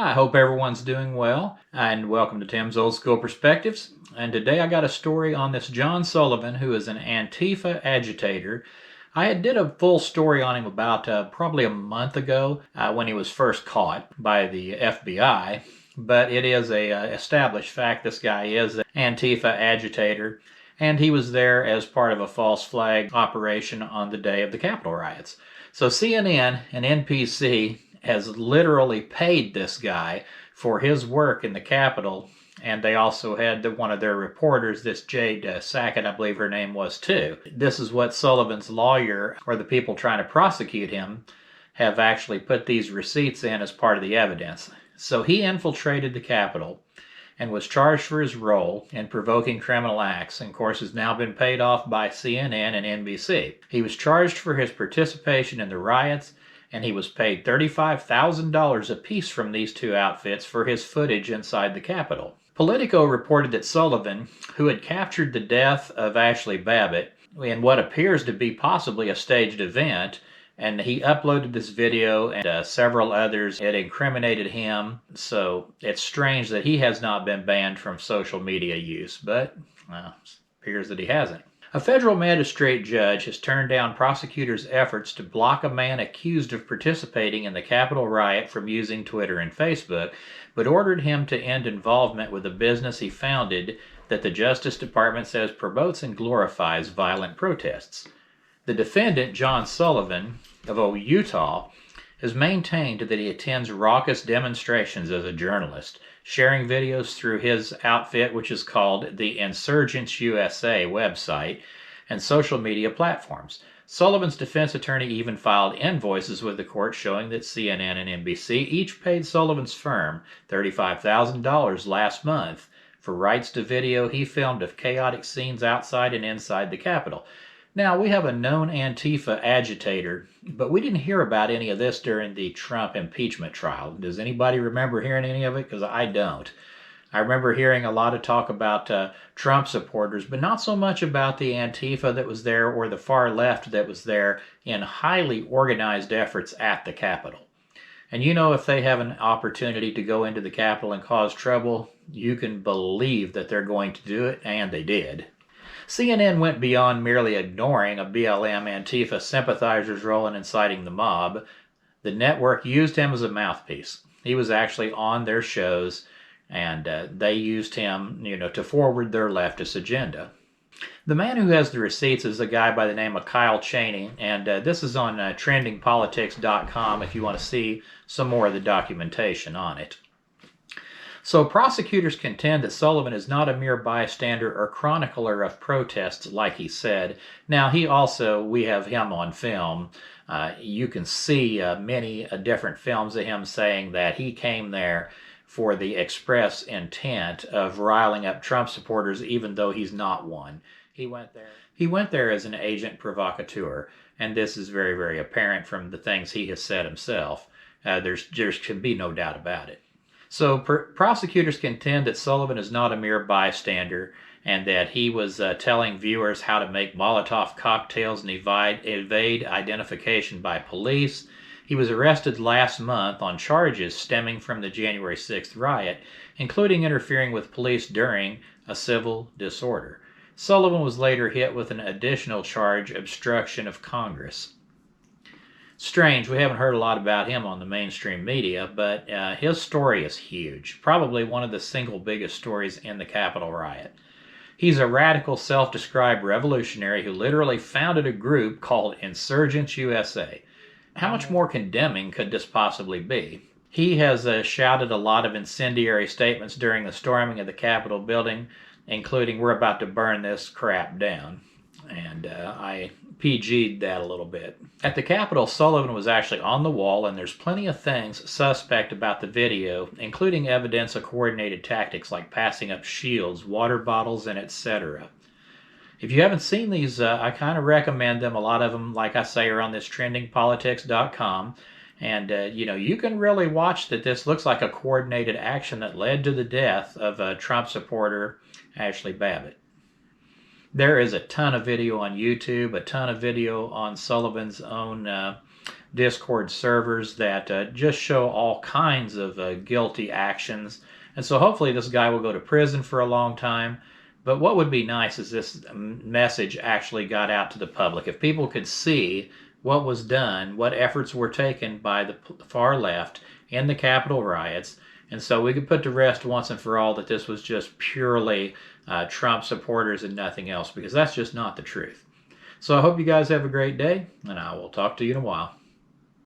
I hope everyone's doing well, and welcome to Tim's Old School Perspectives. And today I got a story on this John Sullivan, who is an Antifa agitator. I did a full story on him about probably a month ago when he was first caught by the FBI, but it is a established fact this guy is an Antifa agitator, and he was there as part of a false flag operation on the day of the Capitol riots. So CNN and NBC has literally paid this guy for his work in the Capitol, and they also had one of their reporters, this Jade Sackett, I believe her name was too. This is what Sullivan's lawyer, or the people trying to prosecute him, have actually put these receipts in as part of the evidence. So he infiltrated the Capitol and was charged for his role in provoking criminal acts, and of course has now been paid off by CNN and NBC. He was charged for his participation in the riots, and he was paid $35,000 apiece from these two outfits for his footage inside the Capitol. Politico reported that Sullivan, who had captured the death of Ashley Babbitt in what appears to be possibly a staged event, and he uploaded this video and several others. It incriminated him, so it's strange that he has not been banned from social media use, but it appears that he hasn't. A federal magistrate judge has turned down prosecutors' efforts to block a man accused of participating in the Capitol riot from using Twitter and Facebook, but ordered him to end involvement with a business he founded that the Justice Department says promotes and glorifies violent protests. The defendant, John Sullivan of Utah, has maintained that he attends raucous demonstrations as a journalist, sharing videos through his outfit, which is called the Insurgents USA website, and social media platforms. Sullivan's defense attorney even filed invoices with the court showing that CNN and NBC each paid Sullivan's firm $35,000 last month for rights to video he filmed of chaotic scenes outside and inside the Capitol. Now, we have a known Antifa agitator, but we didn't hear about any of this during the Trump impeachment trial. Does anybody remember hearing any of it? Because I don't. I remember hearing a lot of talk about Trump supporters, but not so much about the Antifa that was there or the far left that was there in highly organized efforts at the Capitol. And you know, if they have an opportunity to go into the Capitol and cause trouble, you can believe that they're going to do it, and they did. CNN went beyond merely ignoring a BLM Antifa sympathizer's role in inciting the mob. The network used him as a mouthpiece. He was actually on their shows, and they used him, to forward their leftist agenda. The man who has the receipts is a guy by the name of Kyle Cheney, and this is on trendingpolitics.com if you want to see some more of the documentation on it. So prosecutors contend that Sullivan is not a mere bystander or chronicler of protests like he said. Now, we have him on film. You can see many different films of him saying that he came there for the express intent of riling up Trump supporters, even though he's not one. He went there as an agent provocateur, and this is very, very apparent from the things he has said himself. There can be no doubt about it. So prosecutors contend that Sullivan is not a mere bystander and that he was telling viewers how to make Molotov cocktails and evade identification by police. He was arrested last month on charges stemming from the January 6th riot, including interfering with police during a civil disorder. Sullivan was later hit with an additional charge, obstruction of Congress. Strange, we haven't heard a lot about him on the mainstream media, but his story is huge. Probably one of the single biggest stories in the Capitol riot. He's a radical self-described revolutionary who literally founded a group called Insurgents USA. How much more condemning could this possibly be? He has shouted a lot of incendiary statements during the storming of the Capitol building, including, "We're about to burn this crap down." And I PG'd that a little bit. At the Capitol, Sullivan was actually on the wall, and there's plenty of things suspect about the video, including evidence of coordinated tactics like passing up shields, water bottles, and etc. If you haven't seen these, I kind of recommend them. A lot of them, like I say, are on this trendingpolitics.com. And, you can really watch that this looks like a coordinated action that led to the death of Trump supporter Ashley Babbitt. There is a ton of video on YouTube, a ton of video on Sullivan's own Discord servers that just show all kinds of guilty actions. And so hopefully this guy will go to prison for a long time. But what would be nice is this message actually got out to the public. If people could see what was done, what efforts were taken by the far left in the Capitol riots, and so we could put to rest once and for all that this was just purely Trump supporters and nothing else, because that's just not the truth. So I hope you guys have a great day, and I will talk to you in a while.